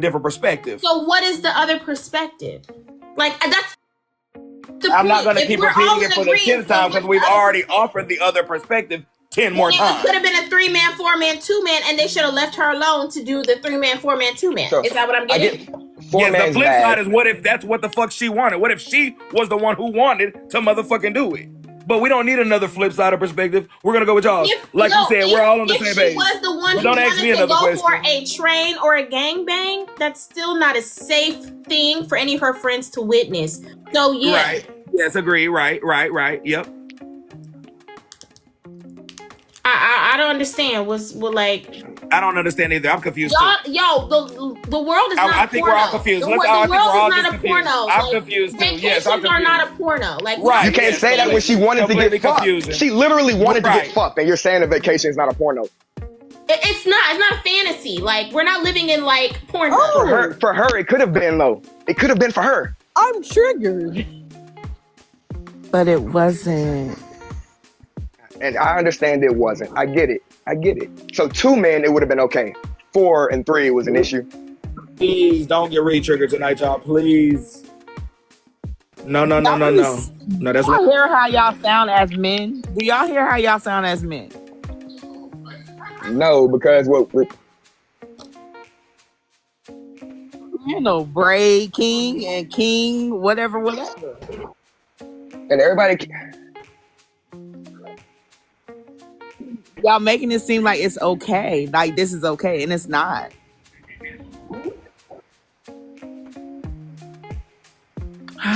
different perspective. So what is the other perspective? Like that's the I'm point. not going to If keep we're all repeating in it for the agreement, 10th time so because what's we've the other already perspective? offered the other perspective 10 more It times. could have been a 3-man, 4-man, 2-man, and they should have left her alone to do the 3-man, 4-man, 2-man. So Is that what I'm I getting? get four Yes, the man's flip bad. side is what if that's what the fuck she wanted? What if she was the one who wanted to motherfucking do it? But we don't need another flip side of perspective. We're gonna go with y'all. Like you said, we're all on the same page. If she was the one But who don't ask me wanted to another go for question. a train or a gangbang, that's still not a safe thing for any of her friends to witness. So yeah. Right. Yes, agree. Right. Yep. I don't understand. Like I don't understand either. I'm confused too. the world is not I think porno. we're all confused. The I world think we're all is just not a confused. porno. I'm confused too. Yes, I'm Vacations are not a confused. porno. Like Right. You can't Yes, say that when she wanted to completely get fucked. confusing. She literally wanted to Right. get fucked, and you're saying a vacation is not a porno. It's not a fantasy. Like we're not living in like porno. For her, it could have been though. It could have been for her. I'm triggered. But it wasn't. And I understand it wasn't. I get it. So 2 men, it would have been okay. 4 and 3 was an issue. Please don't get re-triggered tonight, y'all. Please. No. No, that's Y'all what. hear how y'all sound as men? Do y'all hear how y'all sound as men? No, because what You know, Braid King and King, whatever. and everybody. Y'all making it seem like it's okay. Like this is okay, and it's not.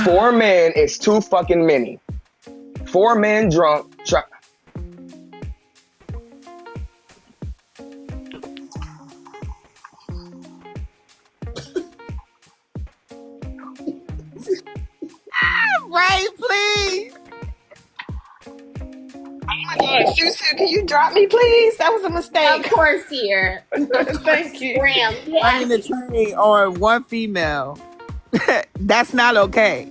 Four men is too fucking many. 4 men drunk. Right, please. Susu, can you drop me, please? That was a Of mistake. course, here. Thank you. Graham. Running the train on one female. That's not okay.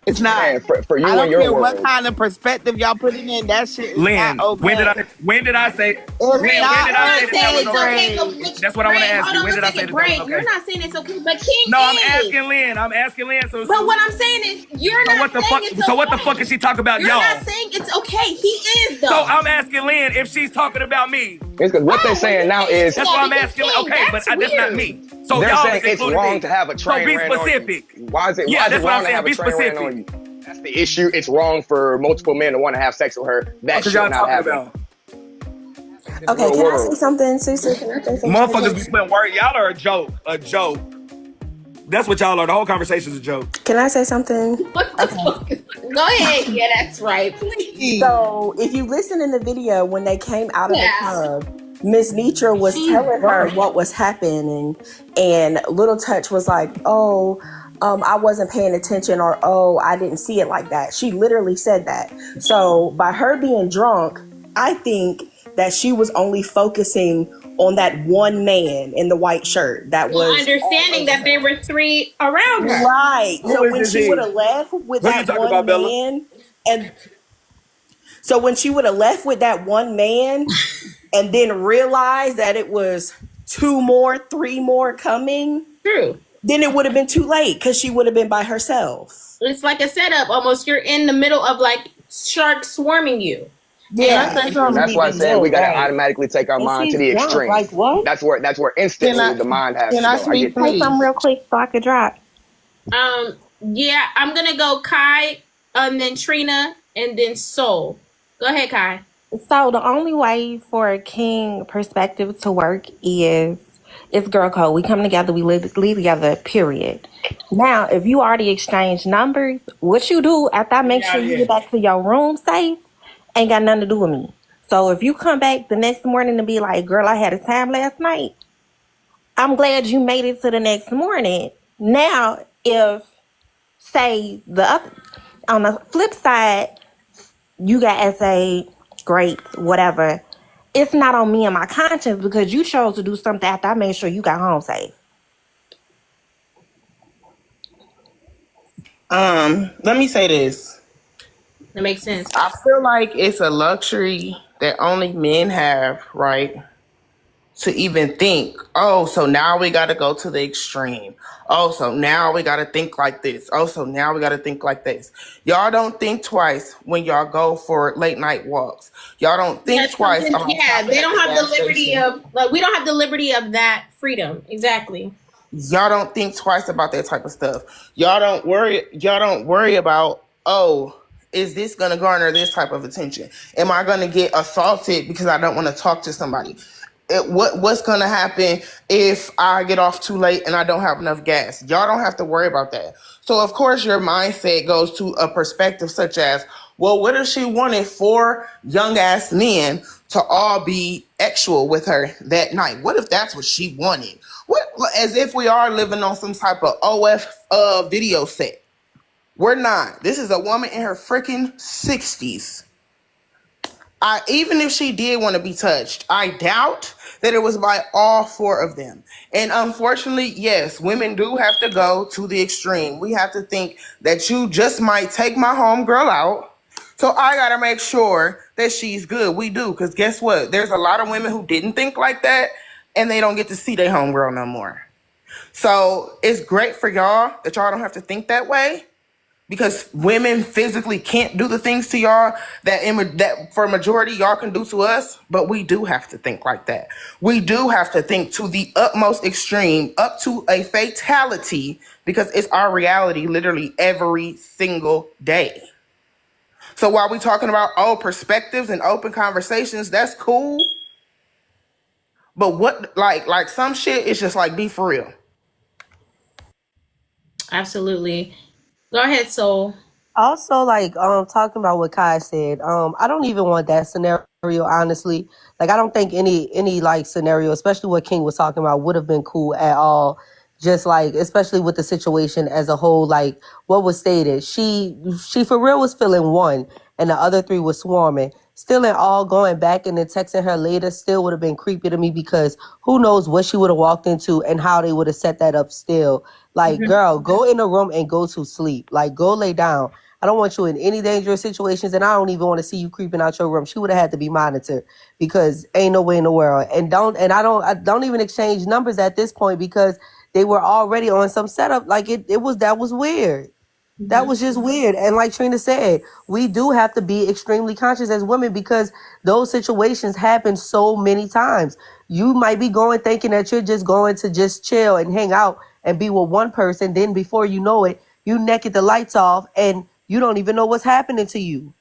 It's not. Man, for you I and don't your care what world. kind of perspective y'all putting in. That shit is Lynn, not okay. when did I say? It's When did I say not that that was okay. okay? That's what I want to ask you. When did I say that that was okay? You're not saying it's okay, but King No, I'm is. asking Lynn. So, But what I'm saying is, you're so not what the saying fuck? it's So what the okay. fuck is she talking about, You're y'all? not saying it's okay. He is, though. So I'm asking Lynn if she's talking about me. It's because what they're saying now is That's why I'm because asking. King, Okay, but that's not weird. me. So they're y'all saying is it's including wrong me. to have a train So be ran on you. specific. Why is it Yeah, that's what wrong I'm to have saying. a Be train ran on specific. you? That's the issue. It's wrong for multiple men to want to have sex with her. That What should y'all not talking happen. about? Okay, Real can I world. say something, Susu? Can I say something? Motherfuckers be spending word. Y'all are a joke. That's what y'all are. The whole conversation's a joke. Can I say something? What the fuck? Go ahead. Yeah, that's right. Please. So, if you listen in the video, when they came out of the Yeah. club, Miss Nitra was telling her what was happening, and Little Touch was like, "Oh, I wasn't paying attention," or "Oh, I didn't see it like that." She literally said that. So, by her being drunk, I think that she was only focusing on that one man in the white shirt. That Well, was understanding that there were 3 around her. right. Who So is when this she he? would have left with Who you that talking one about, Bella? man, and so when she would have left with that one man, and then realized that it was 2 more, 3 more coming, True. then it would have been too late because she would have been by herself. It's like a setup almost. You're in the middle of like sharks swarming you. Yeah, And that's why I said we gotta automatically take our mind to the extreme. Like what? That's where instantly the mind has to Can go. I I speak, get that. please? something real quick so I could drop. Yeah, I'm gonna go Kai, and then Trina, and then Soul. Go ahead, Kai. So the only way for a king perspective to work is it's girl code. We come together, we live together, period. Now, if you already exchanged numbers, what you do after I make sure you get back to your room safe ain't got nothing to do with me. So if you come back the next morning and be like, girl, I had a time last night, I'm glad you made it to the next morning. Now, if say on the flip side, you got SA, great, whatever. It's not on me and my conscience because you chose to do something after I made sure you got home safe. Let me say this. That makes sense. I feel like it's a luxury that only men have, right? to even think, oh, so now we got to go to the extreme. Oh, so now we got to think like this. Oh, so now we got to think like this. Y'all don't think twice when y'all go for late night walks. Y'all don't think That's twice. something- about yeah, they don't have the liberty station. of like we don't have the liberty of that freedom. Exactly. Y'all don't think twice about that type of stuff. Y'all don't worry about, oh, is this gonna garner this type of attention? Am I gonna get assaulted because I don't want to talk to somebody? What's gonna happen if I get off too late and I don't have enough gas? Y'all don't have to worry about that. So of course your mindset goes to a perspective such as, well, what if she wanted 4 young ass men to all be actual with her that night? What if that's what she wanted? What, as if we are living on some type of OF video set. We're not. This is a woman in her freaking 60s. Even if she did want to be touched, I doubt that it was by all 4 of them. And unfortunately, yes, women do have to go to the extreme. We have to think that you just might take my homegirl out, so I got to make sure that she's good. We do, because guess what? There's a lot of women who didn't think like that, and they don't get to see their homegirl no more. So it's great for y'all that y'all don't have to think that way, because women physically can't do the things to y'all that for a majority y'all can do to us. But we do have to think like that. We do have to think to the utmost extreme, up to a fatality, because it's our reality literally every single day. So while we talking about perspectives and open conversations, that's cool. But what like some shit is just like, be for real. Absolutely. Go ahead, Soul. Also, like talking about what Kai said, I don't even want that scenario, honestly. Like, I don't think any like scenario, especially what King was talking about, would have been cool at all. Just like, especially with the situation as a whole, like what was stated, she for real was feeling one, and the other 3 was swarming. Still, in all, going back and then texting her later still would have been creepy to me, because who knows what she would have walked into and how they would have set that up still. Like, girl, go in a room and go to sleep. Like, go lay down. I don't want you in any dangerous situations, and I don't even want to see you creeping out your room. She would have had to be monitored, because ain't no way in the world. And I don't even exchange numbers at this point, because they were already on some setup. Like, that was weird. That was just weird. And like Trina said, we do have to be extremely conscious as women, because those situations happen so many times. You might be going thinking that you're just going to just chill and hang out and be with one person. Then before you know it, you naked the lights off and you don't even know what's happening to you.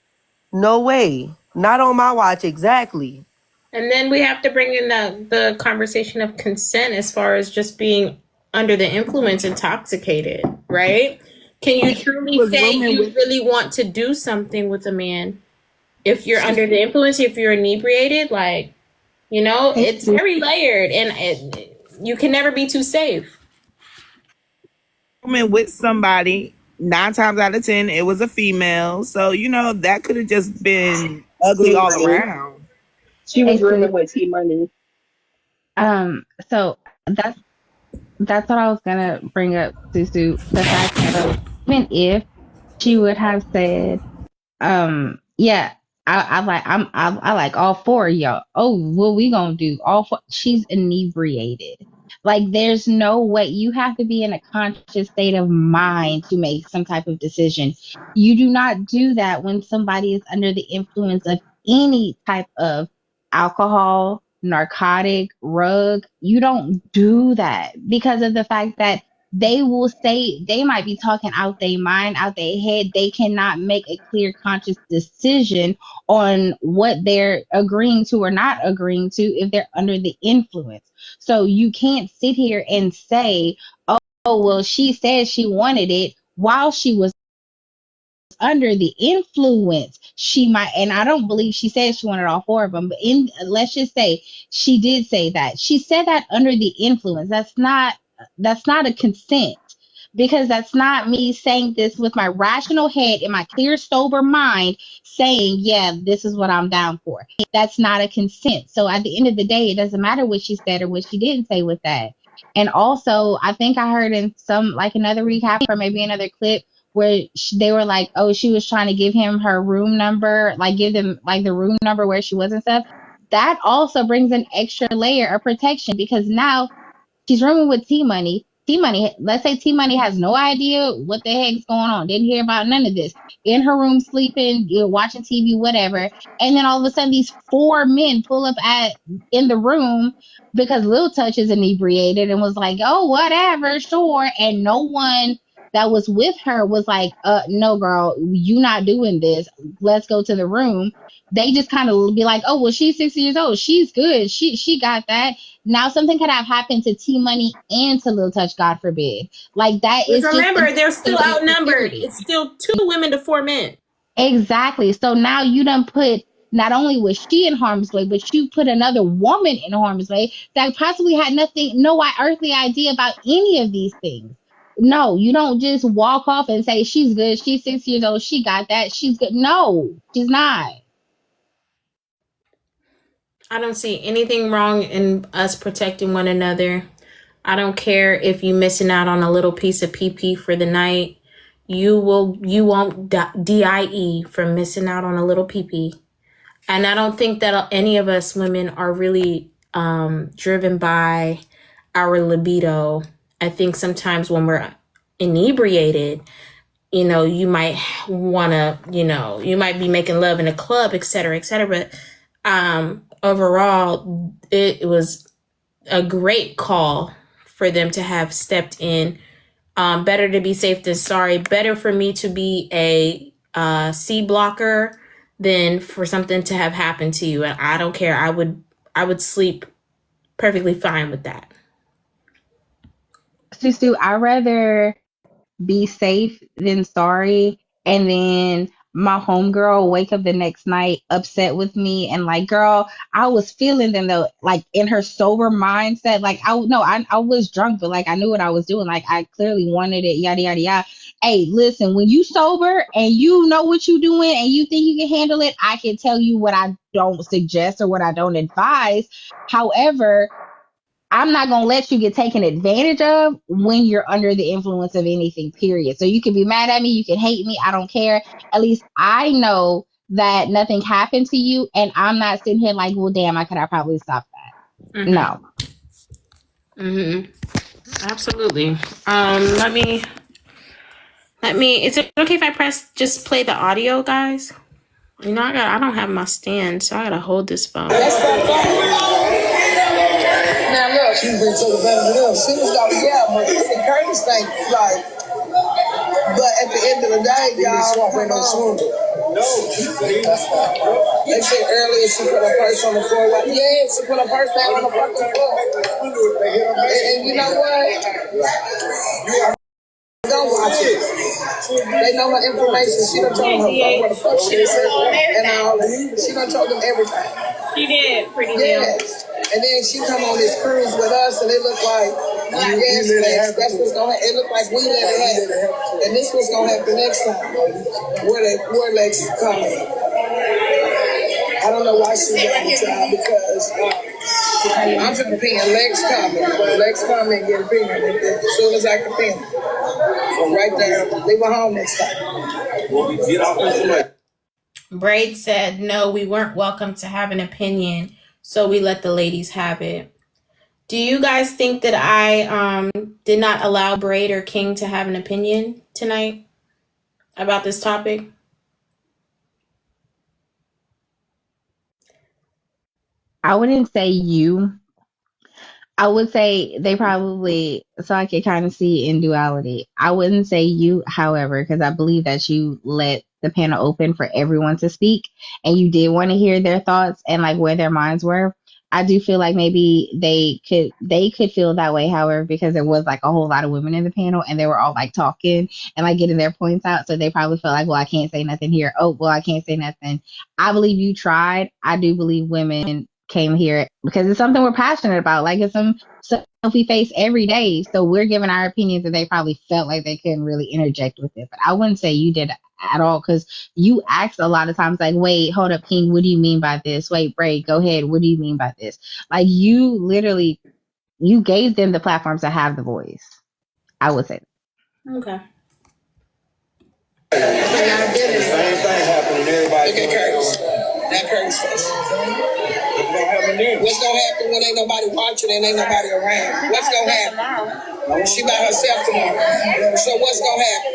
No way. Not on my watch. Exactly. And then we have to bring in the conversation of consent, as far as just being under the influence, intoxicated, right? Can you truly say you really want to do something with a man if you're under the influence, if you're inebriated? Like, you know, it's very layered, and you can never be too safe. Woman with somebody, 9 times out of 10, it was a female. So, you know, that could have just been ugly all around. She was rooming with T Money. So that's what I was gonna bring up, Susu. The fact that even if she would have said, yeah, I like all 4 of y'all. Oh, what we gonna do? All 4. She's inebriated. Like, there's no way. You have to be in a conscious state of mind to make some type of decision. You do not do that when somebody is under the influence of any type of alcohol, narcotic, rug. You don't do that, because of the fact that they will say, they might be talking out their mind, out their head. They cannot make a clear, conscious decision on what they're agreeing to or not agreeing to if they're under the influence. So you can't sit here and say, oh, well, she said she wanted it while she was under the influence. She might, and I don't believe she said she wanted all 4 of them, but let's just say she did say that. She said that under the influence. That's not a consent, because that's not me saying this with my rational head in my clear, sober mind saying, yeah, this is what I'm down for. That's not a consent. So at the end of the day, it doesn't matter what she said or what she didn't say with that. And also, I think I heard in some, like another recap or maybe another clip, where they were like, oh, she was trying to give him her room number, like give them like the room number where she was and stuff. that also brings an extra layer of protection because now she's rooming with T Money. T Money, let's say T Money has no idea what the heck's going on, didn't hear about none of this. In her room, sleeping, watching TV, whatever. And then all of a sudden, these 4 men pull up in the room because Lil Touch is inebriated and was like, oh, whatever, sure. And no one that was with her was like, no, girl, you not doing this. Let's go to the room. They just kind of be like, oh, well, she's 60 years old. She's good. She got that. Now something could have happened to T Money and to Lil Touch, God forbid. Like that is. Remember, they're still outnumbered. It's still 2 women to 4 men. Exactly. So now you done put, not only was she in harm's way, but you put another woman in harm's way that possibly had no earthly idea about any of these things. No, you don't just walk off and say she's good. She's 6 years old. She got that. She's good. No, she's not. I don't see anything wrong in us protecting one another. I don't care if you're missing out on a little piece of PP for the night. You won't DIE for missing out on a little PP. And I don't think that any of us women are really driven by our libido. I think sometimes when we're inebriated, you might want to, you might be making love in a club, et cetera, but overall, it was a great call for them to have stepped in. Better to be safe than sorry. Better for me to be a C blocker than for something to have happened to you. And I don't care. I would sleep perfectly fine with that. Sisu, I'd rather be safe than sorry, and then my homegirl wake up the next night upset with me and like, girl, I was feeling them though, like in her sober mindset, like I was drunk, but like I knew what I was doing, like I clearly wanted it, yada yada yada. Hey, listen, when you sober and you know what you're doing and you think you can handle it, I can tell you what I don't suggest or what I don't advise. However, I'm not going to let you get taken advantage of when you're under the influence of anything, period. So you can be mad at me. You can hate me. I don't care. At least I know that nothing happened to you. And I'm not sitting here like, well, damn, I could have probably stopped that. Mm-hmm. No. Mm-hmm. Absolutely. Let me, is it okay if I just play the audio, guys? I don't have my stand, so I got to hold this phone. Now look, she's been taking advantage of them. She was gonna but it's a Curtis thing, like. But at the end of the day, y'all, no. They said earlier she put her purse on the floor. Like, yeah, she put her purse down on the fucking floor. And you know what? Don't watch it. They know her information. She done told them what the fuck she is. And she done told them everything. She did, pretty yes. And then she come on this cruise with us, and it looked like, yes, Lex, that's what's going to happen. It looked like we let it happen. And this was going to happen next time. Where Lex is coming. I don't know why she's got the job, because I'm just paying Lex coming. Lex coming and get a pin as soon as I can pin. So right there, leave her home next time. Braid said, no, we weren't welcome to have an opinion, so we let the ladies have it. Do you guys think that I did not allow Braid or King to have an opinion tonight about this topic? I wouldn't say you. I would say they probably, so I could kind of see in duality. I wouldn't say you, however, because I believe that you let the panel open for everyone to speak and you did want to hear their thoughts and like where their minds were. I do feel like maybe they could feel that way, however, because there was like a whole lot of women in the panel and they were all like talking and like getting their points out. So they probably felt like, well, I can't say nothing here. Oh, well, I can't say nothing. I believe you tried. I do believe women came here because it's something we're passionate about. Like it's some stuff we face every day. So we're giving our opinions and they probably felt like they couldn't really interject with it. But I wouldn't say you did at all, because you asked a lot of times like, wait, hold up, King, what do you mean by this? Wait, Braid, go ahead, what do you mean by this? Like you literally, you gave them the platforms to have the voice. I would say that. Okay. Same thing happened to everybody. Look at Curtis. That Curtis face. What's gonna happen when ain't nobody watching and ain't nobody around? What's gonna happen? She by herself tomorrow. So what's gonna happen?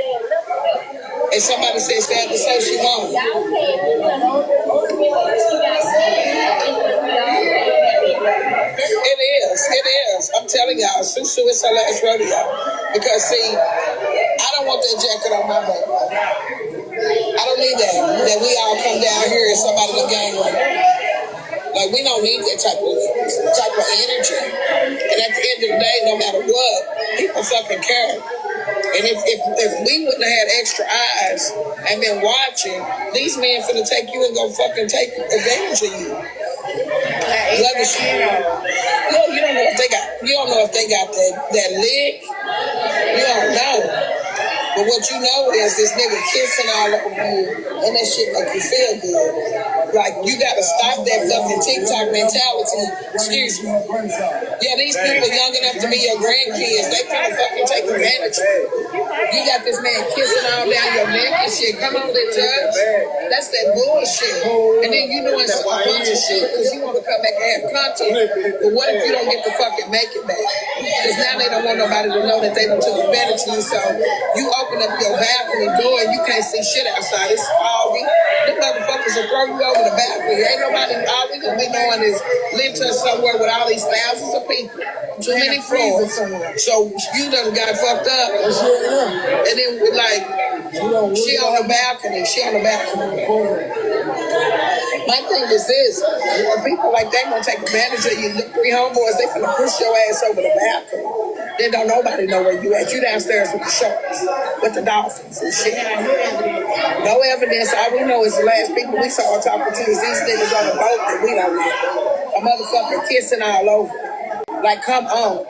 And somebody says she had to say she won't. It is. I'm telling y'all, Susu is her last rodeo. Because see, I don't want that jacket on my back. I don't need that. That we all come down here and somebody done gang on. Like we don't need that type of energy. And at the end of the day, no matter what, people fucking care. And if we wouldn't have had extra eyes and been watching, these men finna take you and go fucking take advantage of you. You don't know if they got that lick. You don't know. But what you know is this nigga kissing all over you, and that shit make you feel good. Like, you gotta stop that fucking TikTok mentality. Excuse me. Yeah, these people young enough to be your grandkids, they finna fucking take advantage of you. You got this man kissing all down your neck and shit. Come on, that judge. That's that bullshit. And then you doing a bunch of shit because you want to come back and have content. But what if you don't get to fucking make it back? Because now they don't want nobody to know that they done took advantage of you. So you open up your balcony door and you can't see shit outside. It's foggy. Them motherfuckers will throw you over the balcony. Ain't nobody, all we gonna be knowing is live to somewhere with all these thousands of people. Too many floors. So you done got fucked up. And then we're like, she on the balcony. My thing is this, people like that gonna take advantage of you. The 3 homeboys, they gonna push your ass over the balcony. Then don't nobody know where you at. You downstairs with the sharks, with the dolphins and shit. No evidence. All we know is the last people we saw talking to is these niggas on the boat that we don't know. A motherfucker kissing all over. Like, come on.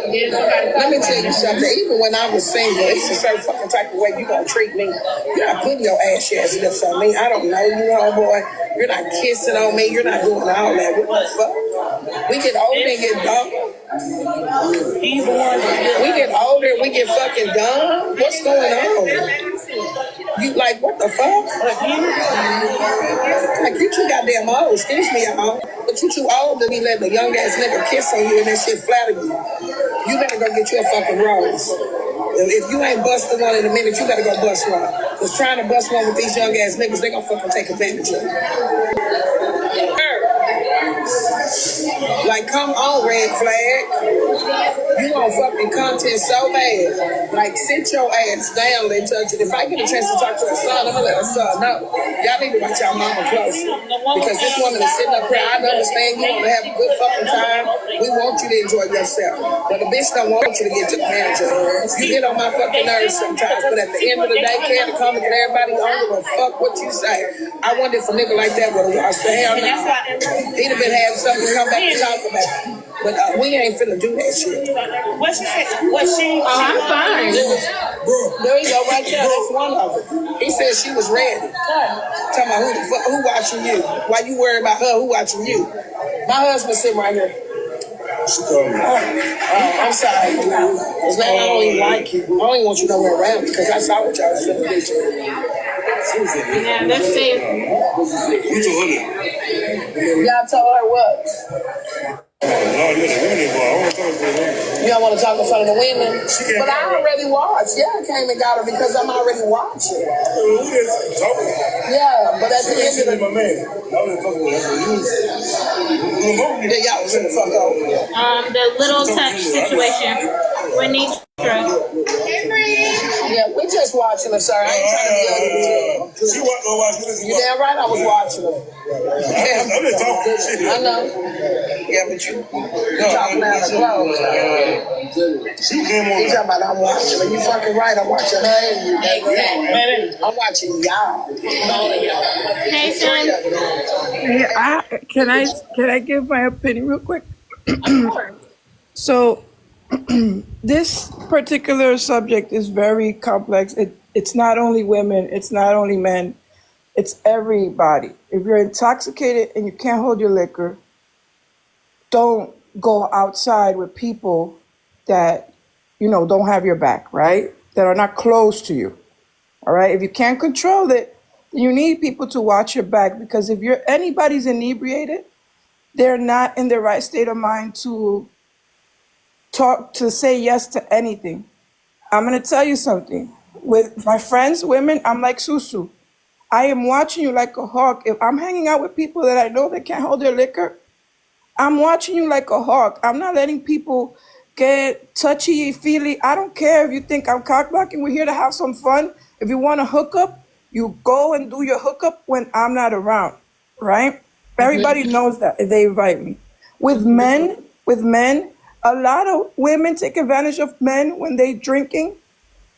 Let me tell you something. Even when I was single, it's a certain fucking type of way you gonna treat me. You're not putting your ass lips on me. I don't know you, homeboy. You're not kissing on me. You're not doing all that. What the fuck? We get older and get dumber. We get older and we get fucking dumb. What's going on? You like, what the fuck? Like, you too goddamn old. Excuse me, y'all. But you too old to be letting a young ass nigga kiss on you and that shit flatter you. You better go get you a fucking rose. If you ain't busting one in a minute, you better go bust one. Because trying to bust one with these young ass niggas, they gonna fucking take advantage of you. Like, come on, red flag. You on fucking content so bad. Like, sit your ass down and touch it. If I get a chance to talk to her son, I'm gonna let her son know. Y'all need to watch y'all mama closely. Because this woman is sitting up here. I understand you want to have a good fucking time. We want you to enjoy yourself. But the bitch don't want you to get to the manager. You get on my fucking nerves sometimes. But at the end of the day, can't come to everybody on the fuck what you say. I wonder if a nigga like that would have lost the hell now. He'd have been having something to come back and talk about. But we ain't finna do that shit. What she said? I'm fine. There you go, right there. That's one of them. He said she was ready. Talking about who watching you? Why you worried about her? Who watching you? My husband sitting right here. She called me. I'm sorry. Because now I don't even like you. I don't even want you nowhere around because I saw what y'all was finna do to me. Yeah, that's safe. You told her. Y'all told her what? You don't want to talk in front of the women? But I already watched. Yeah, I came and got her because I'm already watching. Yeah, but at the end of the day, y'all was in the fuck over. The little touch situation. Renitra. Yeah, we just watching her, sir. I ain't trying to be ugly with you. You damn right I was watching her. Yeah. I'm just talking shit. I know. Yeah, but you talking out of clothes. You talking about I'm watching her. You fucking right. I'm watching her and you. Exactly. I'm watching y'all. Hey, son. Hey, can I give my opinion real quick? So this particular subject is very complex. It's not only women, it's not only men, it's everybody. If you're intoxicated and you can't hold your liquor, don't go outside with people that, don't have your back, right? That are not close to you, all right? If you can't control it, You need people to watch your back, because if anybody's inebriated, they're not in the right state of mind to say yes to anything. I'm gonna tell you something. With my friends, women, I'm like Susu. I am watching you like a hawk. If I'm hanging out with people that I know that can't hold their liquor, I'm watching you like a hawk. I'm not letting people get touchy-feely. I don't care if you think I'm cock-blocking. We're here to have some fun. If you want to hook up, you go and do your hookup when I'm not around, right? Everybody knows that if they invite me. With men, a lot of women take advantage of men when they drinking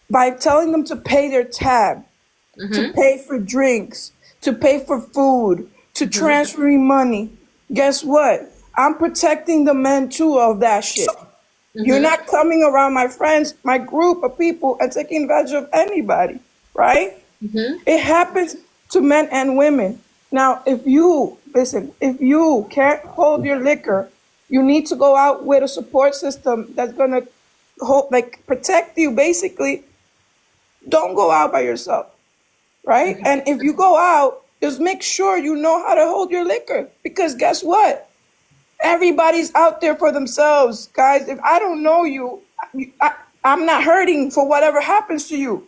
by telling them to pay their tab, to pay for drinks, to pay for food, to transferring money. Guess what? I'm protecting the men too of that shit. You're not coming around my friends, my group of people, and taking advantage of anybody, right? It happens to men and women. Now, if you can't hold your liquor, you need to go out with a support system that's gonna protect you. Basically, don't go out by yourself, right? And if you go out, just make sure you know how to hold your liquor, because guess what? Everybody's out there for themselves, guys. If I don't know you, I'm not hurting for whatever happens to you.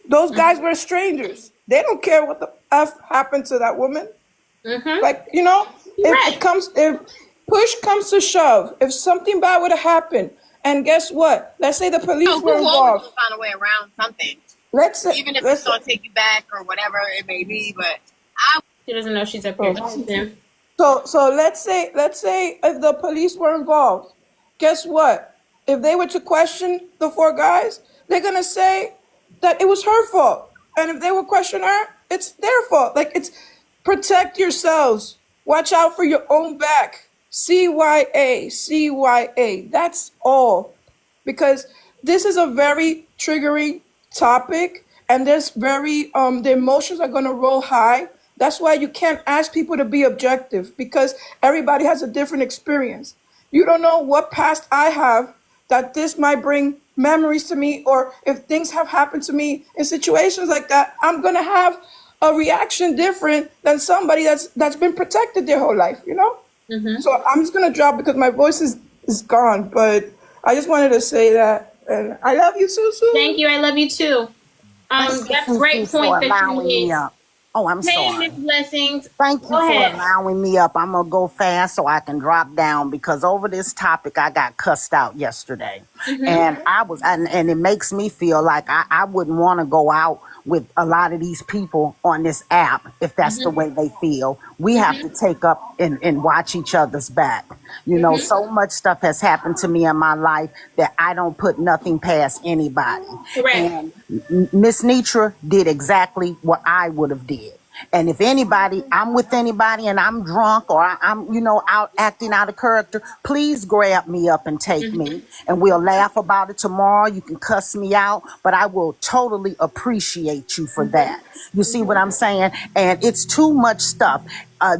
Those guys were strangers. They don't care what the F happened to that woman. Like, if push comes to shove, if something bad would have happened, and guess what? Let's say the police were involved. Find a way around something. Even if it's gonna take you back or whatever it may be, but she doesn't know she's up here. So let's say if the police were involved, guess what? If they were to question the 4 guys, they're gonna say that it was her fault. And if they would question her, it's their fault. Like, it's protect yourselves. Watch out for your own back. CYA. That's all. Because this is a very triggering topic, and there's the emotions are gonna roll high. That's why you can't ask people to be objective, because everybody has a different experience. You don't know what past I have that this might bring memories to me, or if things have happened to me in situations like that, I'm gonna have a reaction different than somebody that's been protected their whole life, So I'm just gonna drop because my voice is gone, but I just wanted to say that, and I love you, Susu. Thank you, I love you too. That's a great point that you made. Oh, I'm Hey, sorry. Miss Blessings. Thank you Go for ahead. allowing me up. I'm going to go fast so I can drop down, because over this topic, I got cussed out yesterday. And and it makes me feel like I wouldn't want to go out with a lot of these people on this app if that's the way they feel. We have to take up and watch each other's back. So much stuff has happened to me in my life that I don't put nothing past anybody. Correct. And Miss Nitra did exactly what I would have did. And if I'm with anybody and I'm drunk or I'm, out acting out of character, please grab me up and take me, and we'll laugh about it tomorrow. You can cuss me out, but I will totally appreciate you for that. You see what I'm saying? And it's too much stuff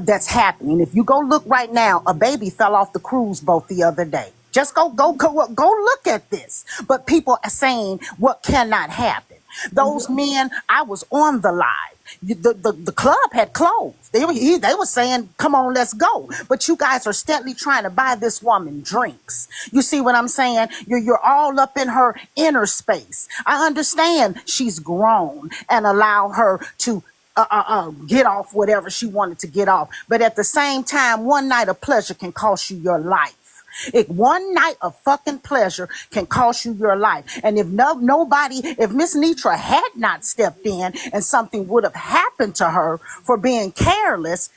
that's happening. If you go look right now, a baby fell off the cruise boat the other day. Just go look at this. But people are saying what cannot happen. Those men, I was on the live. The club had closed. They were saying, come on, let's go. But you guys are steadily trying to buy this woman drinks. You see what I'm saying? You're all up in her inner space. I understand she's grown, and allow her to get off whatever she wanted to get off. But at the same time, one night of pleasure can cost you your life. One night of fucking pleasure can cost you your life. And if Miss Nitra had not stepped in and something would have happened to her for being careless,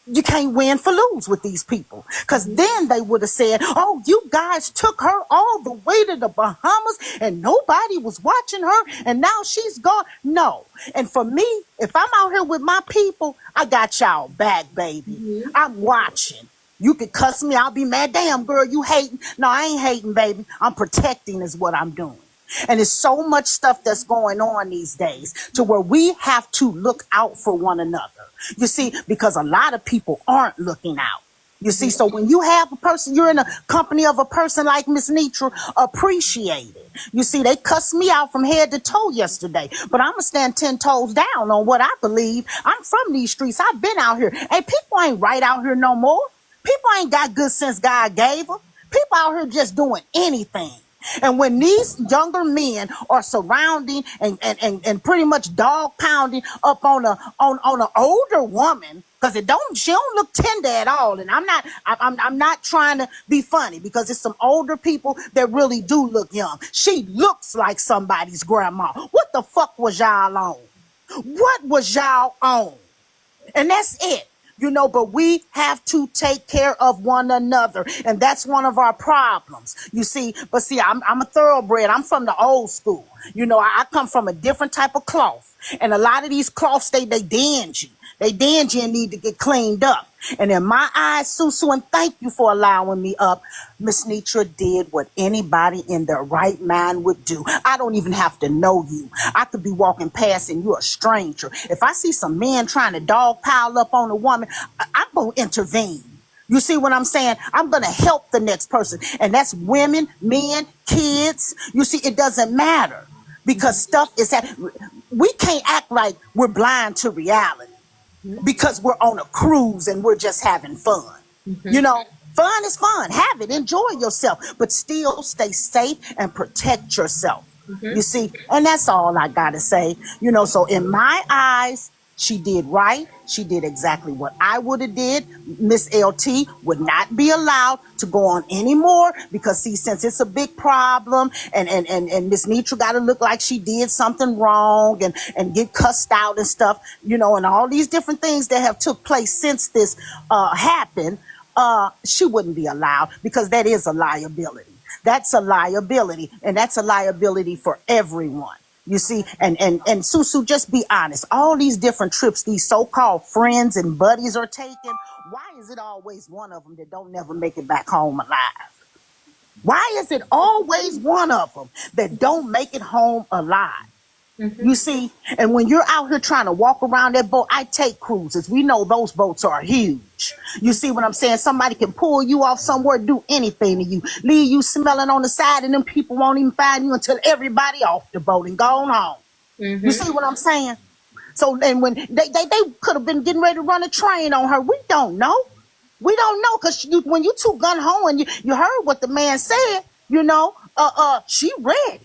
you can't win for lose with these people. Because then they would have said, oh, you guys took her all the way to the Bahamas and nobody was watching her and now she's gone. No. And for me, if I'm out here with my people, I got y'all back, baby. I'm watching. You could cuss me, I'll be mad. Damn, girl, you hating. No, I ain't hating, baby. I'm protecting is what I'm doing. And there's so much stuff that's going on these days to where we have to look out for one another. You see, because a lot of people aren't looking out. You see, so when you have a person, you're in a company of a person like Miss Nitra, appreciate it. You see, they cussed me out from head to toe yesterday, but I'm gonna stand 10 toes down on what I believe. I'm from these streets. I've been out here. Hey, people ain't right out here no more. People ain't got good sense God gave them. People out here just doing anything. And when these younger men are surrounding and pretty much dog pounding up on an older woman, because she don't look tender at all. And I'm not trying to be funny, because it's some older people that really do look young. She looks like somebody's grandma. What the fuck was y'all on? What was y'all on? And that's it. But we have to take care of one another. And that's one of our problems. You see, I'm a thoroughbred. I'm from the old school. I come from a different type of cloth. And a lot of these cloths, they dingy. They dingy and need to get cleaned up. And in my eyes, Susu, and thank you for allowing me up, Miss Nitra did what anybody in their right mind would do. I don't even have to know you. I could be walking past and you're a stranger. If I see some men trying to dog pile up on a woman, I'm going to intervene. You see what I'm saying? I'm going to help the next person. And that's women, men, kids. You see, it doesn't matter, because stuff is happening. We can't act like we're blind to reality because we're on a cruise and we're just having fun. Fun is fun. Have it. Enjoy yourself. But still stay safe and protect yourself. You see? And that's all I got to say. So in my eyes, she did right. She did exactly what I would have did. Miss LT would not be allowed to go on anymore, because since it's a big problem and Miss Nitra got to look like she did something wrong and get cussed out and stuff, and all these different things that have took place since this happened, she wouldn't be allowed, because that is a liability. That's a liability, and that's a liability for everyone. You see, and Susu, just be honest. All these different trips these so-called friends and buddies are taking, why is it always one of them that don't never make it back home alive? Why is it always one of them that don't make it home alive? You see, and when you're out here trying to walk around that boat, I take cruises. We know those boats are huge. You see what I'm saying? Somebody can pull you off somewhere, do anything to you, leave you smelling on the side, and them people won't even find you until everybody off the boat and gone home. You see what I'm saying? So then when they could have been getting ready to run a train on her, we don't know. We don't know, because when you two gun home and you heard what the man said, she ready.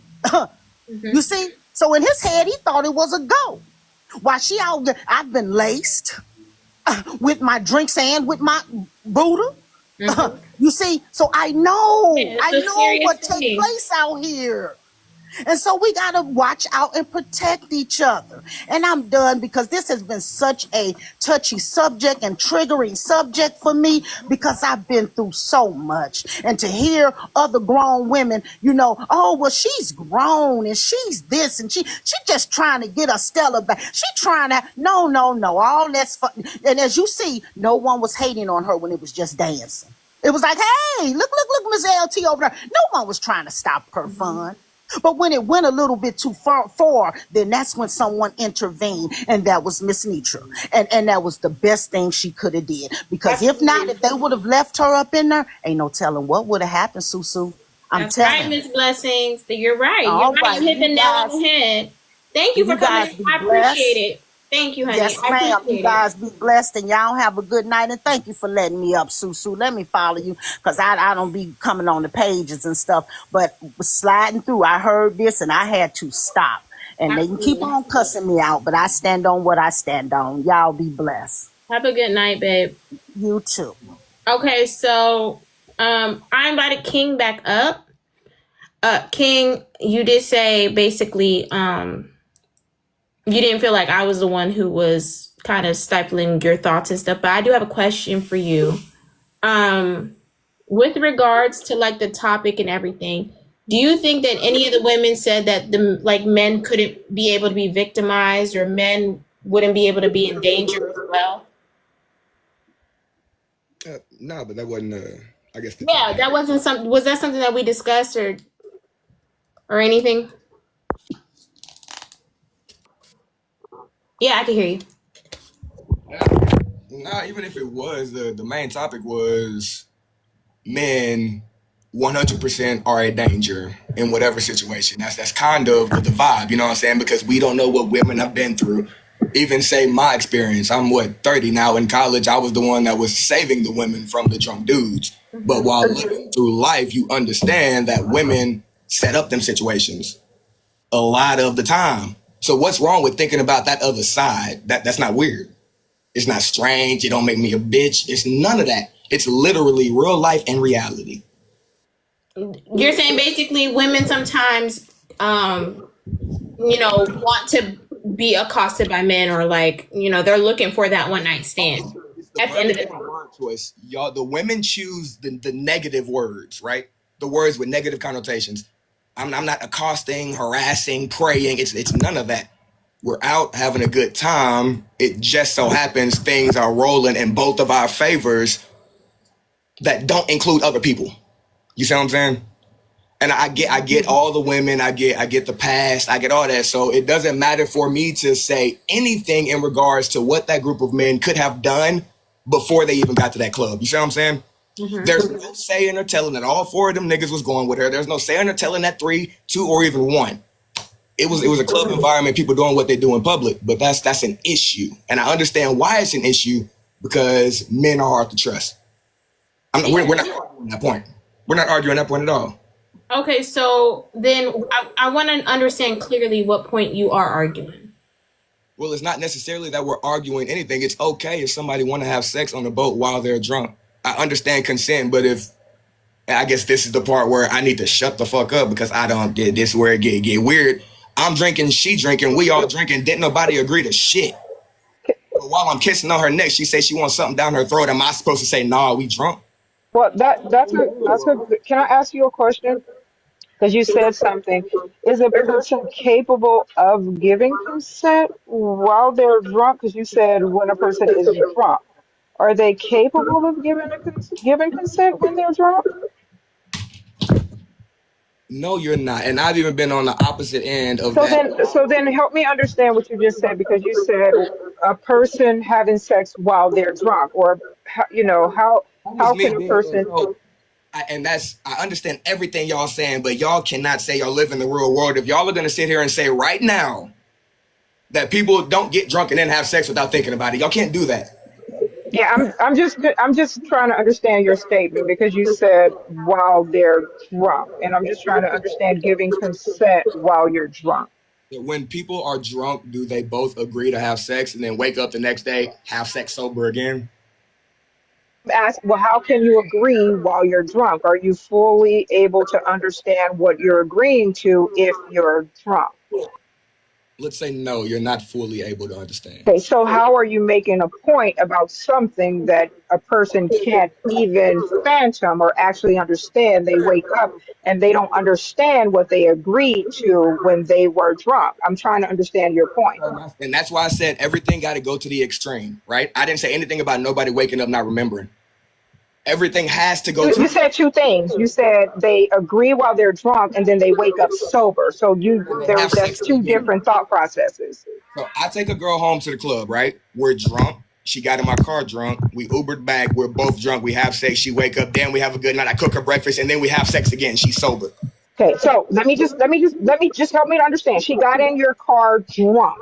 You see? So in his head, he thought it was a go. While she out there, I've been laced with my drinks and with my Buddha. You see, so I know what takes place out here. And so we got to watch out and protect each other. And I'm done, because this has been such a touchy subject and triggering subject for me, because I've been through so much. And to hear other grown women, oh, well, she's grown and she's this and she just trying to get a Stella back. She trying to, no. All that's fun. And as you see, no one was hating on her when it was just dancing. It was like, hey, look, Miss LT over there. No one was trying to stop her fun. But when it went a little bit too far, then that's when someone intervened, and that was Miss Nitra. And that was the best thing she could have did. Because if not, if they would have left her up in there, ain't no telling what would have happened, Susu. I'm telling you. Miss Blessings. You're right. All You're right. You hit the nail on the head. Thank you for coming. I appreciate it. Thank you, honey. Yes, ma'am. You guys be blessed, and y'all have a good night. And thank you for letting me up, Susu. Let me follow you, because I don't be coming on the pages and stuff. But sliding through, I heard this, and I had to stop. And they can keep on cussing me out, but I stand on what I stand on. Y'all be blessed. Have a good night, babe. You too. Okay, so I invited King back up. King, you did say basically you didn't feel like I was the one who was kind of stifling your thoughts and stuff, but I do have a question for you. With regards to like the topic and everything, do you think that any of the women said that men couldn't be able to be victimized, or men wouldn't be able to be in danger as well? No, but that wasn't, I guess. That wasn't something. Was that something that we discussed or anything? Yeah, I can hear you. Nah, even if it was, the main topic was men 100% are a danger in whatever situation. That's kind of the vibe, you know what I'm saying? Because we don't know what women have been through. Even say my experience, I'm 30 now. In college, I was the one that was saving the women from the drunk dudes. But while living through life, you understand that women set up them situations a lot of the time. So what's wrong with thinking about that other side? That's not weird. It's not strange. It don't make me a bitch. It's none of that. It's literally real life and reality. You're saying basically women sometimes, want to be accosted by men, or like, they're looking for that one night stand. At the end of the day, choice, y'all, the women choose the negative words, right? The words with negative connotations. I'm not accosting, harassing, praying. It's none of that. We're out having a good time. It just so happens things are rolling in both of our favors that don't include other people. You see what I'm saying? And I get all the women, I get the past, I get all that. So it doesn't matter for me to say anything in regards to what that group of men could have done before they even got to that club. You see what I'm saying? Mm-hmm. There's no saying or telling that all 4 of them niggas was going with her. There's no saying or telling that 3, 2, or even 1. It was a club environment, people doing what they do in public, but that's an issue. And I understand why it's an issue, because men are hard to trust. We're not arguing that point. We're not arguing that point at all. Okay, so then I want to understand clearly what point you are arguing. Well, it's not necessarily that we're arguing anything. It's okay if somebody want to have sex on the boat while they're drunk. I understand consent, but I guess this is the part where I need to shut the fuck up, because I don't get this where it get weird. I'm drinking, she drinking, we all drinking. Didn't nobody agree to shit. But while I'm kissing on her neck, she says she wants something down her throat. Am I supposed to say, nah, we drunk? Well, that's a. Can I ask you a question? Because you said something. Is a person capable of giving consent while they're drunk? Because you said when a person is drunk, are they capable of giving consent when they're drunk? No, you're not. And I've even been on the opposite end of that. So then help me understand what you just said, because you said a person having sex while they're drunk, or how can a person? I understand everything y'all saying, but y'all cannot say y'all live in the real world. If y'all are going to sit here and say right now that people don't get drunk and then have sex without thinking about it, y'all can't do that. Yeah, I'm just trying to understand your statement, because you said while they're drunk, and I'm just trying to understand giving consent while you're drunk. When people are drunk, do they both agree to have sex and then wake up the next day, have sex sober again? Ask, well, how can you agree while you're drunk? Are you fully able to understand what you're agreeing to if you're drunk? Let's say no, you're not fully able to understand. Okay, so how are you making a point about something that a person can't even phantom or actually understand? They wake up and they don't understand what they agreed to when they were drunk. I'm trying to understand your point. And that's why I said everything got to go to the extreme, right? I didn't say anything about nobody waking up not remembering. Everything has to go. You said 2 things. You said they agree while they're drunk and then they wake up sober. So that's 2 different thought processes. So I take a girl home to the club, right? We're drunk. She got in my car drunk. We Ubered back. We're both drunk. We have sex. She wake up. Then we have a good night. I cook her breakfast, and then we have sex again. She's sober. Okay. So let me just help me to understand. She got in your car drunk.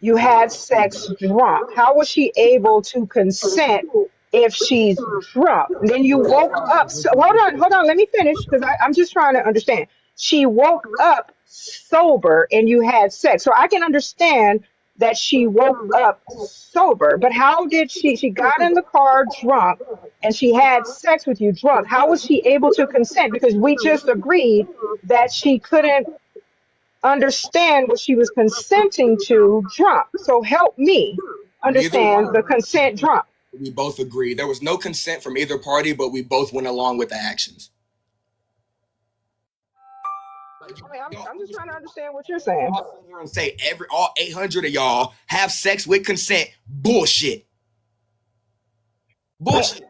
You had sex drunk. How was she able to consent if she's drunk? And then you woke up. So, hold on. Let me finish, because I'm just trying to understand. She woke up sober and you had sex. So I can understand that she woke up sober. But how did she got in the car drunk and she had sex with you drunk? How was she able to consent? Because we just agreed that she couldn't understand what she was consenting to drunk. So help me understand the consent drunk. We both agreed. There was no consent from either party, but we both went along with the actions. I'm just trying to understand what you're saying. I'll sit here and say all 800 of y'all have sex with consent. Bullshit. Bullshit.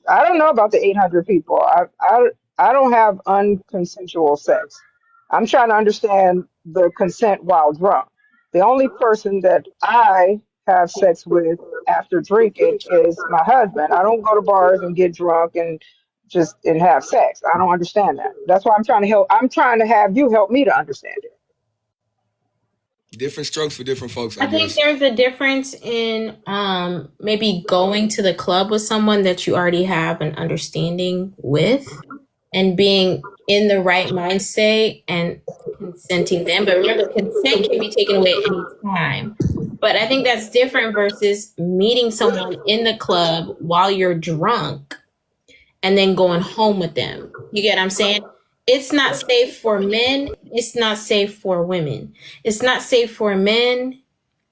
I don't know about the 800 people. I don't have unconsensual sex. I'm trying to understand the consent while drunk. The only person that I have sex with after drinking is my husband. I don't go to bars and get drunk and just and have sex. I don't understand that. That's why I'm trying to help. I'm trying to have you help me to understand it. Different strokes for different folks, I I think guess. there's a difference in maybe going to the club with someone that you already have an understanding with and being in the right mind state and consenting them. But remember, consent can be taken away at any time. But I think that's different versus meeting someone in the club while you're drunk and then going home with them. You get what I'm saying? It's not safe for men. It's not safe for women. It's not safe for men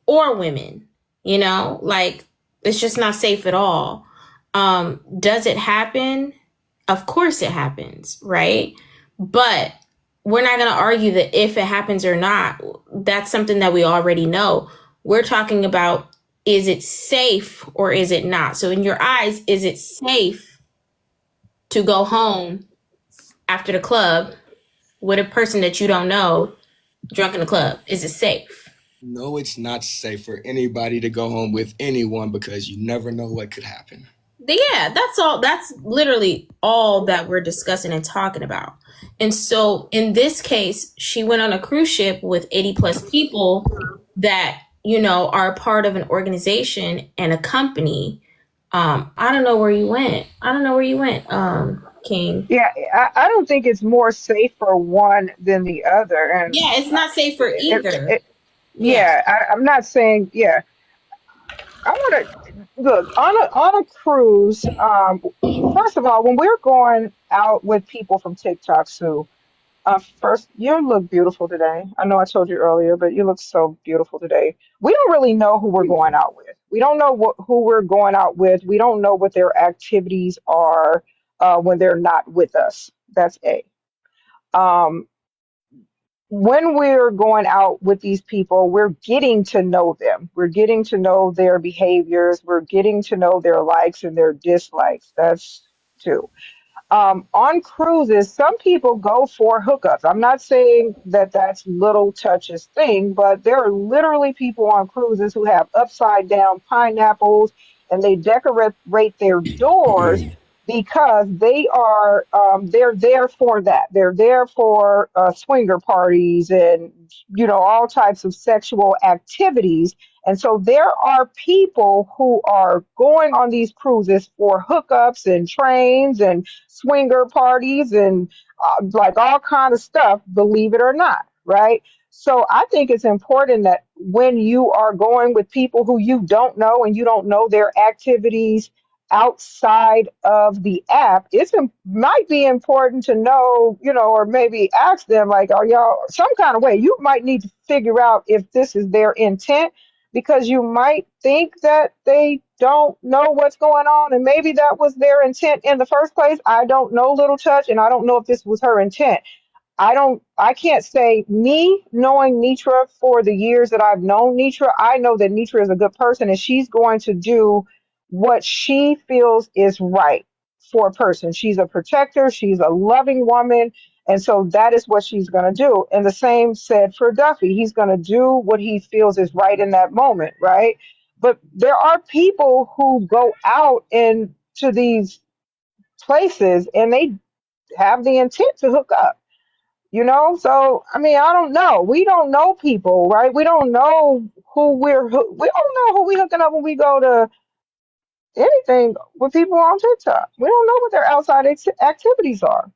or women. You know, like it's just not safe at all. Does it happen? Of course it happens, right? But we're not going to argue that if it happens or not. That's something that we already know. We're talking about, is it safe or is it not? So in your eyes, is it safe to go home after the club with a person that you don't know drunk in the club? Is it safe? No, it's not safe for anybody to go home with anyone because you never know what could happen. Yeah, that's all. That's literally all that we're discussing and talking about. And so in this case, she went on a cruise ship with 80 plus people that, you know, are a part of an organization and a company. I don't know where you went. King. Yeah, I don't think it's more safe for one than the other. And Yeah, it's not safe for either. I'm not saying, I want to look on a cruise. First of all, when we're going out with people from TikTok, Sue, first, you look beautiful today. I know I told you earlier, but you look so beautiful today. We don't really know who we're going out with. We don't know who we're going out with. We don't know what their activities are when they're not with us. That's A. When we're going out with these people, we're getting to know them. We're getting to know their behaviors. We're getting to know their likes and their dislikes. That's 2. On cruises, some people go for hookups. I'm not saying that that's Little Touch's thing, but there are literally people on cruises who have upside down pineapples and they decorate their doors because they're there for that. They're there for swinger parties and, you know, all types of sexual activities. And so there are people who are going on these cruises for hookups and trains and swinger parties and like all kind of stuff, believe it or not, right? So I think it's important that when you are going with people who you don't know and you don't know their activities outside of the app, might be important to know, you know, or maybe ask them like, are y'all some kind of way? You might need to figure out if this is their intent, because you might think that they don't know what's going on and maybe that was their intent in the first place. I don't know Little Touch and I don't know if this was her intent. I can't say, me knowing Nitra for the years that I've known Nitra, I know that Nitra is a good person and she's going to do what she feels is right for a person. She's a protector, she's a loving woman, and so that is what she's going to do. And the same said for Duffy. He's going to do what he feels is right in that moment, right? But there are people who go out into these places and they have the intent to hook up. You know, so I mean, I don't know. We don't know people, right? We don't know we don't know who we hooking up when we go to anything with people on TikTok. We don't know what their outside activities are.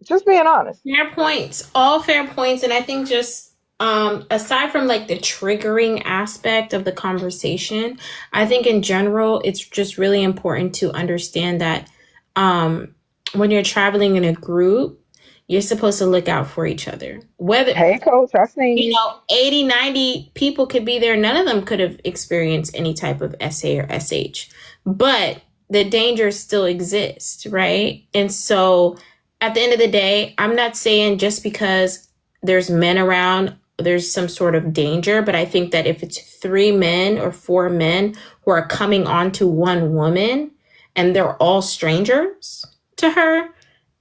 Just being honest. Fair points, all fair points, and I think just aside from like the triggering aspect of the conversation, I think in general it's just really important to understand that when you're traveling in a group, you're supposed to look out for each other. Whether, hey, coach, I seen you know, 80, 90 people could be there. None of them could have experienced any type of SA or SH. But the danger still exists, right? And so at the end of the day, I'm not saying just because there's men around, there's some sort of danger. But I think that if it's 3 men or 4 men who are coming on to one woman and they're all strangers to her,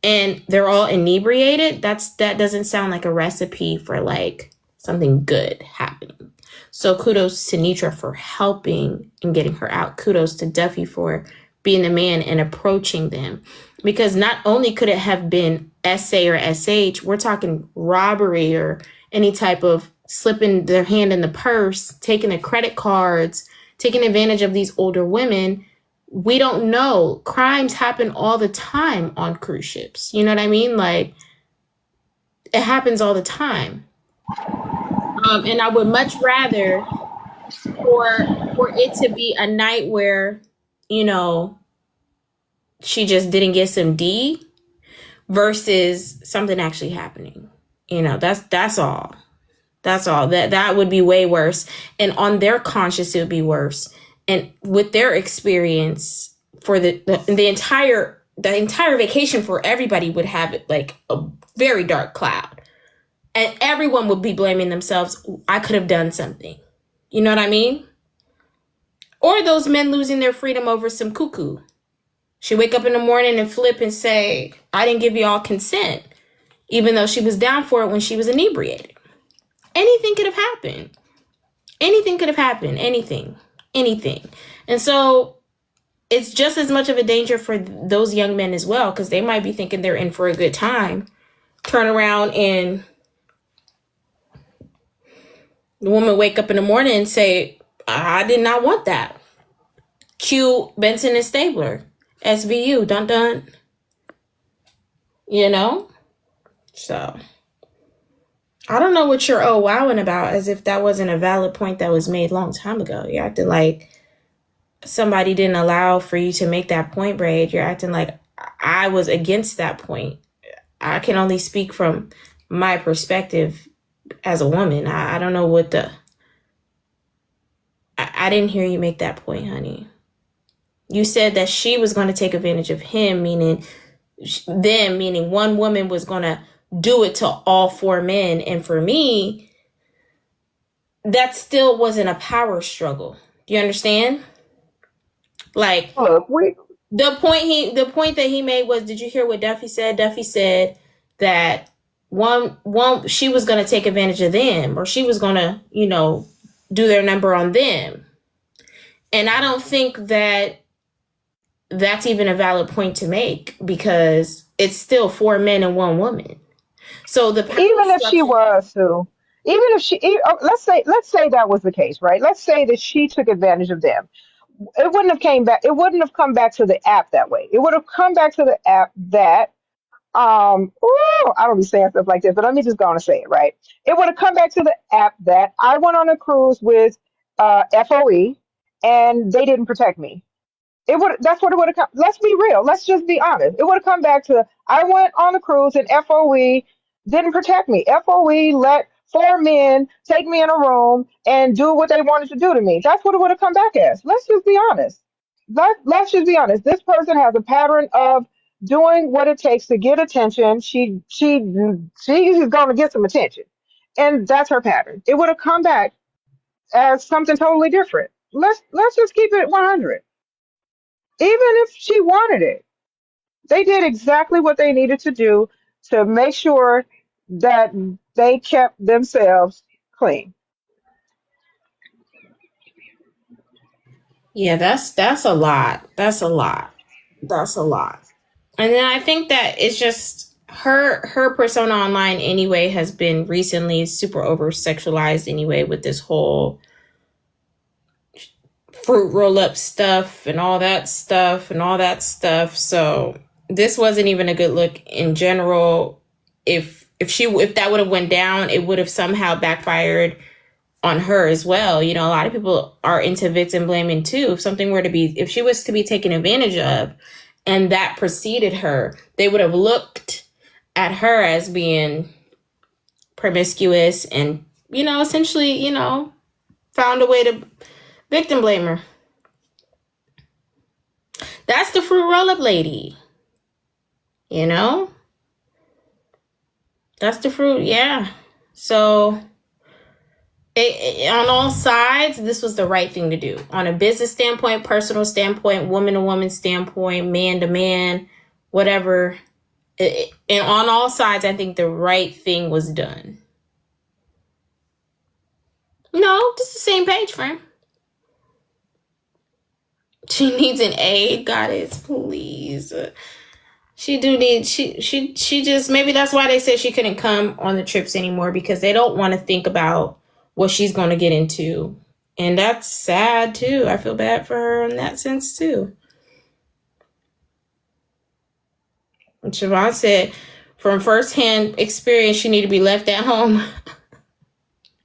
and they're all inebriated, that doesn't sound like a recipe for like something good happening. So kudos to Nitra for helping and getting her out. Kudos to Duffy for being the man and approaching them. Because not only could it have been SA or SH, we're talking robbery or any type of slipping their hand in the purse, taking the credit cards, taking advantage of these older women. We don't know. Crimes happen all the time on cruise ships. You know what I mean? Like, it happens all the time. And I would much rather for it to be a night where, you know, she just didn't get some D versus something actually happening. You know, that's all. That's all. That would be way worse. And on their conscience, it would be worse. And with their experience for the entire vacation for everybody would have it like a very dark cloud. And everyone would be blaming themselves. I could have done something. You know what I mean? Or those men losing their freedom over some cuckoo. She wake up in the morning and flip and say, I didn't give y'all consent, even though she was down for it when she was inebriated. Anything could have happened. Anything could have happened. Anything. And so it's just as much of a danger for those young men as well, because they might be thinking they're in for a good time. Turn around and the woman wake up in the morning and say, I did not want that. Cue Benson and Stabler. SVU, dun dun. You know? So I don't know what you're wowing about, as if that wasn't a valid point that was made a long time ago. You're acting like somebody didn't allow for you to make that point, Braid. You're acting like I was against that point. I can only speak from my perspective as a woman. I don't know what I didn't hear you make that point, honey. You said that she was going to take advantage of him, meaning one woman was going to do it to all four men. And for me, that still wasn't a power struggle. Do you understand? Like, look, the point that he made was, did you hear what Duffy said? Duffy said that one she was going to take advantage of them, or she was going to, you know, do their number on them. And I don't think that that's even a valid point to make, because it's still four men and one woman. So even if she was to, let's say that was the case, right? Let's say that she took advantage of them. It wouldn't have come back to the app that way. It would have come back to the app that, I don't be saying stuff like this, but let me just go on and say it, right? It would have come back to the app that I went on a cruise with FOE and they didn't protect me. That's what it would have come. Let's be real. Let's just be honest. It would have come back to, I went on a cruise and FOE didn't protect me. FOE let four men take me in a room and do what they wanted to do to me. That's what it would have come back as. Let's just be honest. Let's just be honest. This person has a pattern of doing what it takes to get attention. She's going to get some attention, and that's her pattern. It would have come back as something totally different. Let's just keep it 100. Even if she wanted it, they did exactly what they needed to do to make sure that they kept themselves clean. Yeah, that's a lot. That's a lot. And then I think that it's just her persona online anyway has been recently super over sexualized anyway, with this whole fruit roll up stuff and all that stuff. So this wasn't even a good look in general. If that would have went down, it would have somehow backfired on her as well. You know, a lot of people are into victim blaming too. If she was to be taken advantage of and that preceded her, they would have looked at her as being promiscuous and, you know, essentially, you know, found a way to victim blame her. That's the fruit roll-up lady. You know? That's the fruit, yeah. So on all sides, this was the right thing to do. On a business standpoint, personal standpoint, woman to woman standpoint, man to man, whatever. And on all sides, I think the right thing was done. No, just the same page, friend. She needs an aid, goddess, please. She do need she just maybe that's why they said she couldn't come on the trips anymore, because they don't want to think about what she's going to get into. And that's sad too. I feel bad for her in that sense too. And Siobhan said from firsthand experience she need to be left at home.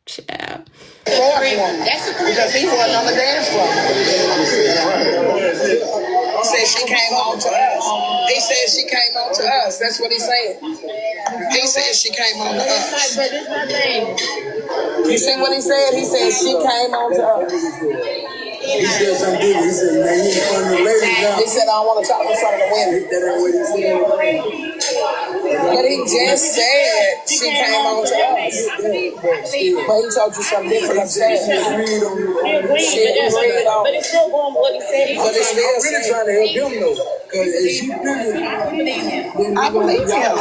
Child. Because he wasn't on the dance floor. He said she came on to us. He said she came on to us. That's what he said. He said she came on to us. You see what he said? He said she came on to us. He said something different. He said, man, you in front of the ladies now. He said, I don't want to talk in front of the women. That ain't what he said. But he just said she came on to us. But he told you something different upstairs. She agreed on it. But it's still going with what he said. But it's still I'm really trying to help him though. Because if she really, I believe him.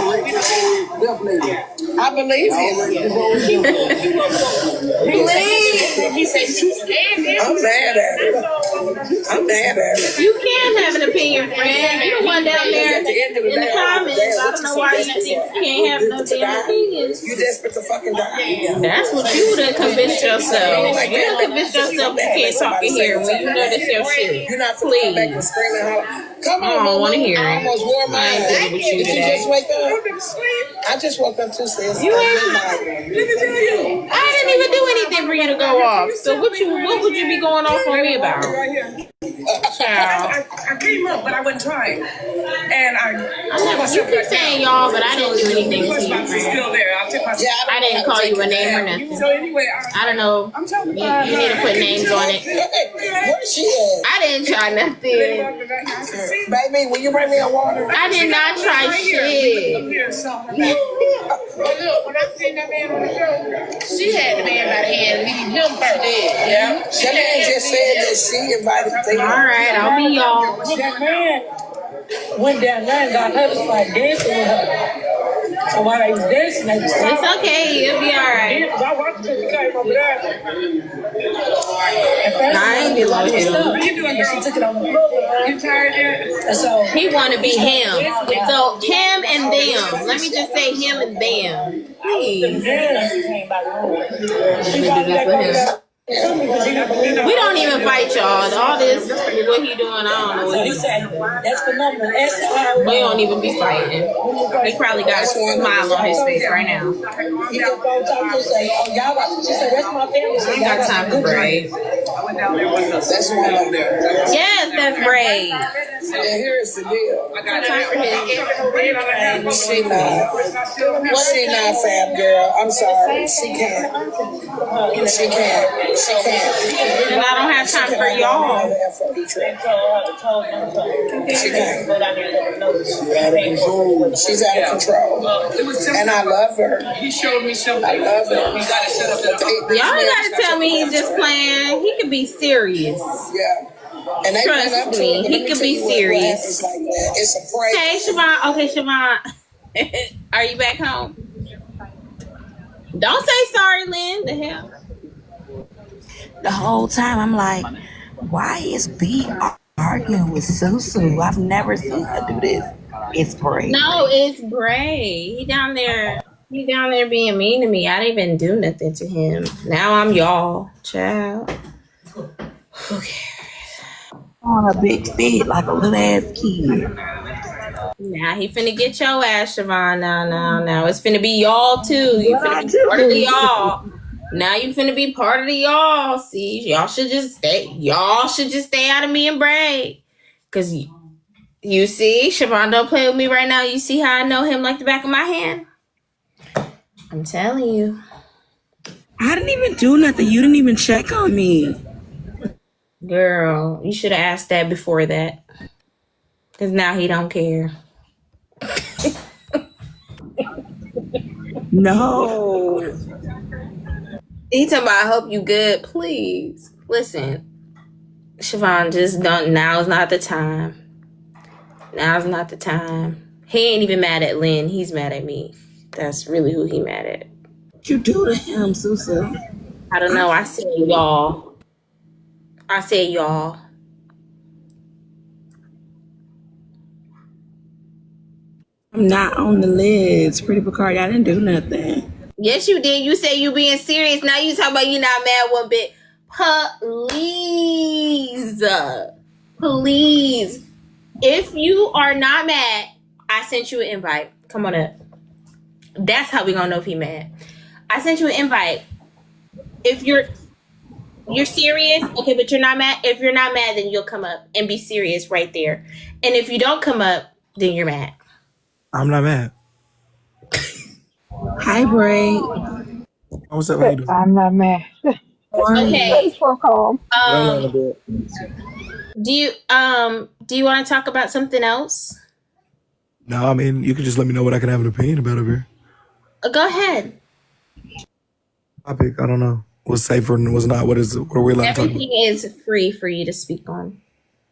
Definitely. I believe him. He said she's scared. I'm mad at it. I'm mad at it. You can have an opinion, friend. You the one down there in the comments. I don't know why you think you can't have no damn opinions. You desperate to fucking die. That's what you done convinced yourself. You done convinced yourself you can't talk in here when you know this your shit. You're not supposed to come back and scream and holler. Come on, I don't want to hear I it. almost wore mine. Did you just wake up? I just woke up too, sis. You ain't. I didn't even do anything for you to go off. So what would you be going off on me about? Child. I came up, but I wasn't trying. And You keep saying y'all, but I didn't do anything to you. Still there. I didn't call you a name or nothing. So anyway, I don't know. You need to put names on it. Where's she at? I didn't try nothing. Baby, will you bring me a water? I did not try shit. But look, when I seen that man on the show, she had the man by the hand, leading him first. Yeah. That man just said that she invited them. All right, I'll be y'all. That man went down there and got her to start dancing with her. So while they was dancing, they was talking. It's okay, you'll be all right. I watched her came over there. I ain't dealing with him. What you doing, girl? She took it on the floor. You tired yet? So He want to be him. So him and them. Let me just say him and them. Please. We don't even fight, y'all. All this, what he doing, I don't know what he's doing. We don't even be fighting. He probably got a smile on his face right now. He just go talk to say, oh, y'all, she said, that's my family. I ain't got time for Braid. That's one up there. Yes, that's Braid. And here's the deal. I got time for him. She not fab girl. I'm sorry. She can't. She can't. She can't. And I don't have time for y'all. She can't. She's out of control. And I love her. He showed me something. I love her. We gotta set up the Y'all gotta tell me he's just playing. He could be serious. Yeah. And they went up Trust to me, him, but he let me could tell be you what serious. happens like that. It's a prank. Hey, Siobhan. Okay, Siobhan. Are you back home? Don't say sorry, Lynn. The hell? The whole time I'm like, why is B arguing with Susu? I've never seen her do this. It's Bray. No, it's Bray. He down there being mean to me. I didn't even do nothing to him. Now I'm y'all, child. Okay. On a big fit like a little ass kid. Now he finna get your ass, Siobhan. Now. It's finna be y'all too. You finna be part of the y'all. Now you finna be part of the y'all. See, y'all should just stay out of me and Bray. Cause you see, Siobhan don't play with me right now. You see how I know him like the back of my hand? I'm telling you. I didn't even do nothing. You didn't even check on me. Girl, you should have asked that before that. Cause now he don't care. No. He talking about I hope you good. Please. Listen. Siobhan, just don't. Now is not the time. Now's not the time. He ain't even mad at Lynn. He's mad at me. That's really who he mad at. What you do to him, Susu? I don't know. I said y'all. I'm not on the list. Pretty Bacardi, I didn't do nothing. Yes, you did. You said you being serious. Now you talking about you not mad one bit. Please. Please. If you are not mad, I sent you an invite. Come on up. That's how we gonna know if he mad. I sent you an invite. If you're serious, okay, but you're not mad. If you're not mad, then you'll come up and be serious right there. And if you don't come up, then you're mad. I'm not mad. Hi, Bray. What's up? How you doing? I'm not mad. Okay. So calm. Do you want to talk about something else? No, I mean, you can just let me know what I can have an opinion about over here. Go ahead. Topic, I don't know. What's safer and what's not? What are we allowed to talk about? Everything is free for you to speak on.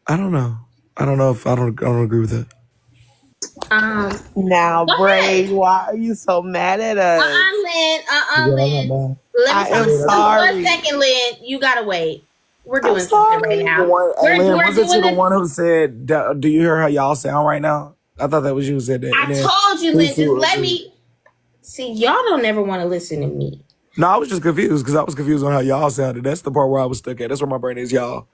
I don't know. I don't know if I don't agree with that. Now, Bray, why are you so mad at us? Lynn. Let me am sorry. 1 second, Lynn. You gotta wait. We're doing something right now. Lynn, wasn't you the one who said, do you hear how y'all sound right now? I thought that was you who said that. I told you, Lynn. Just let me. See, y'all don't ever want to listen to me. No, I was just confused because I was confused on how y'all sounded. That's the part where I was stuck at. That's where my brain is, y'all.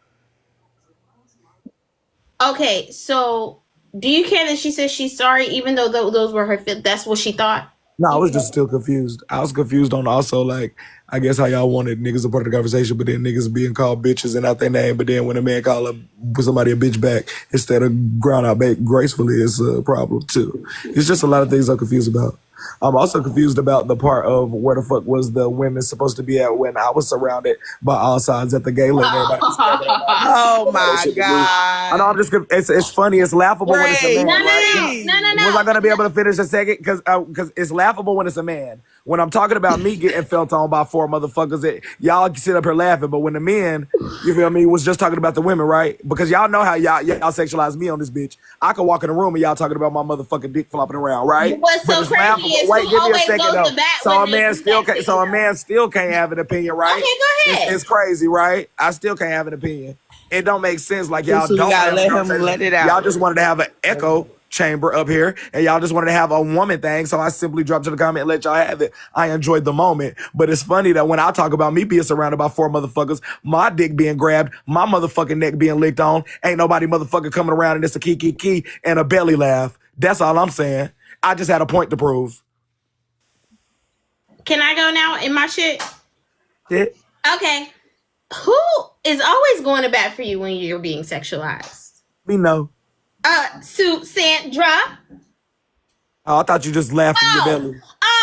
Okay, so do you care that she says she's sorry, even though those were her that's what she thought? No, I was just still confused. I was confused on also, like, I guess how y'all wanted niggas a part of the conversation, but then niggas being called bitches and out their name, but then when a man call somebody a bitch back instead of ground out back gracefully is a problem too. It's just a lot of things I'm confused about. I'm also confused about the part of where the fuck was the women supposed to be at when I was surrounded by all sides at the gala. Oh my God. I know, I'm just, it's funny, it's laughable when it's a man. No. Was I going to be able to finish a second? Because it's laughable when it's a man. When I'm talking about me getting felt on by 4 motherfuckers, y'all sit up here laughing. But when the men, you feel me, was just talking about the women, right? Because y'all know how y'all sexualize me on this bitch. I could walk in the room and y'all talking about my motherfucking dick flopping around, right? What's so crazy is wait, who give me a always second goes though. to bat So when a man still can't have an opinion, right? Okay, go ahead. It's crazy, right? I still can't have an opinion. It don't make sense. Like y'all So you don't gotta have let a him conversation. let it out. Y'all just wanted to have an echo chamber up here, and y'all just wanted to have a woman thing. So I simply dropped to the comment and let y'all have it. I enjoyed the moment, but it's funny that when I talk about me being surrounded by 4 motherfuckers, my dick being grabbed, my motherfucking neck being licked on, ain't nobody motherfucker coming around and it's a key and a belly laugh. That's all I'm saying. I just had a point to prove. Can I go now in my shit? Yeah. Okay. Who is always going to bat for you when you're being sexualized? Me know. Sandra. Oh, I thought you just laughed from your belly.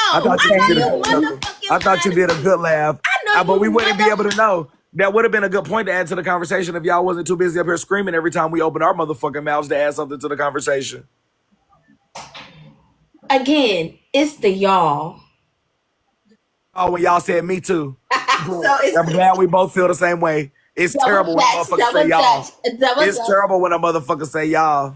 I thought you did a good laugh. But we wouldn't be able to know. That would have been a good point to add to the conversation if y'all wasn't too busy up here screaming every time we open our motherfucking mouths to add something to the conversation. Again, it's the y'all. Oh, when y'all said me too. So I'm glad we both feel the same way. It's terrible when motherfuckers say y'all. It's terrible when a motherfucker say y'all.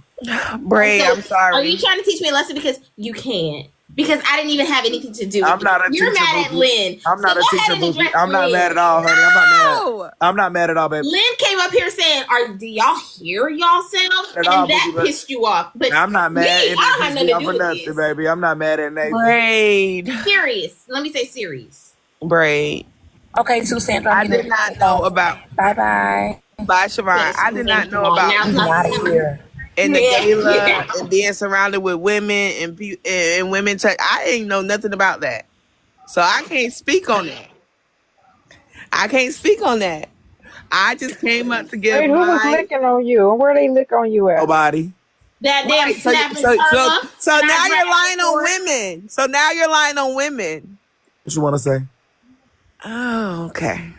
Bray, I'm sorry. Are you trying to teach me a lesson? Because you can't. Because I didn't even have anything to do with I'm not a You're teacher, mad at Boogie. Lynn. I'm not a teacher, Boogie. I'm not Lynn. mad at all, honey. I'm not mad. I'm not mad at all, baby. Lynn came up here saying, do y'all hear yourself? And all, that Boogie, pissed you off. But I'm not mad. Me, I don't have nothing to do with nothing, this. baby. I'm not mad at Nate. Braid. Serious. Let me say serious. Braid. Okay, so Sandra, I did not know about. Bye. Bye, Siobhan. Yes, I did not know now about out of here. in the gala and being surrounded with women and women touch. I ain't know nothing about that, so I can't speak on that. I just came up to give Wait, who was licking on you? And where they lick on you at? Nobody. That damn Right, snapping so turtle. now you're lying on women. So now you're lying on women. What you want to say? Oh, okay.